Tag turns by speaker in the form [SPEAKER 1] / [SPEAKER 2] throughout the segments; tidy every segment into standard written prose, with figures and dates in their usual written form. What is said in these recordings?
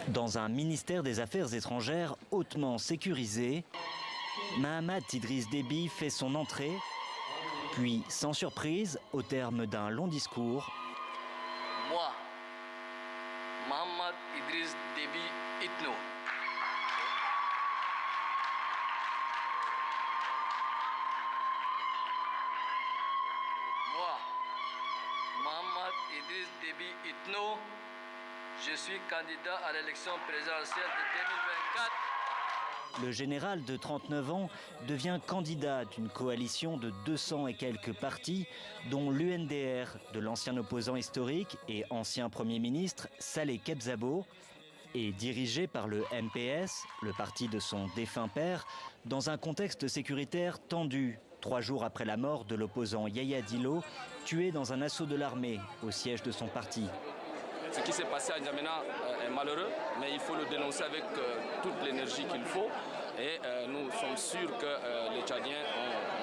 [SPEAKER 1] Dans un ministère des Affaires étrangères hautement sécurisé, Mahamat Idriss Déby fait son entrée, puis sans surprise, au terme d'un long discours,
[SPEAKER 2] moi, Mahamat Idriss Déby Itno, Mahamat Idriss Déby Itno, je suis candidat à l'élection présidentielle de 2024.
[SPEAKER 1] Le général de 39 ans devient candidat d'une coalition de 200 et quelques partis, dont l'UNDR de l'ancien opposant historique et ancien Premier ministre Saleh Kebzabo, et dirigé par le MPS, le parti de son défunt père, dans un contexte sécuritaire tendu, 3 jours après la mort de l'opposant Yaya Dillo, tué dans un assaut de l'armée au siège de son parti.
[SPEAKER 3] Ce qui s'est passé à N'Djamena est malheureux, mais il faut le dénoncer avec toute l'énergie qu'il faut. Et nous sommes sûrs que les Tchadiens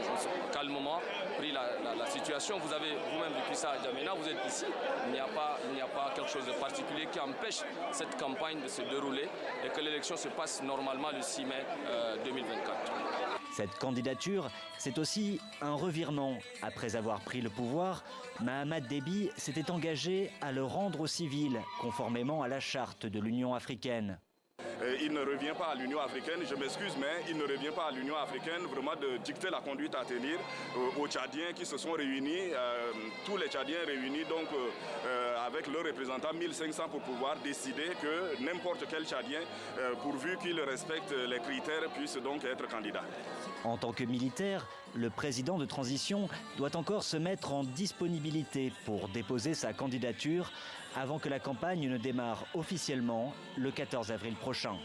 [SPEAKER 3] ont calmement pris la situation. Vous avez vous-même vécu ça à N'Djamena, vous êtes ici. Il n'y a pas quelque chose de particulier qui empêche cette campagne de se dérouler et que l'élection se passe normalement le 6 mai 2024.
[SPEAKER 1] Cette candidature, c'est aussi un revirement. Après avoir pris le pouvoir, Mahamat Déby s'était engagé à le rendre aux civils, conformément à la charte de l'Union africaine.
[SPEAKER 4] Il ne revient pas à l'Union africaine, je m'excuse, mais il ne revient pas à l'Union africaine vraiment de dicter la conduite à tenir aux Tchadiens qui se sont réunis, tous les Tchadiens réunis donc avec leurs représentants 1500 pour pouvoir décider que n'importe quel Tchadien, pourvu qu'il respecte les critères, puisse donc être candidat.
[SPEAKER 1] En tant que militaire, le président de transition doit encore se mettre en disponibilité pour déposer sa candidature avant que la campagne ne démarre officiellement le 14 avril prochain.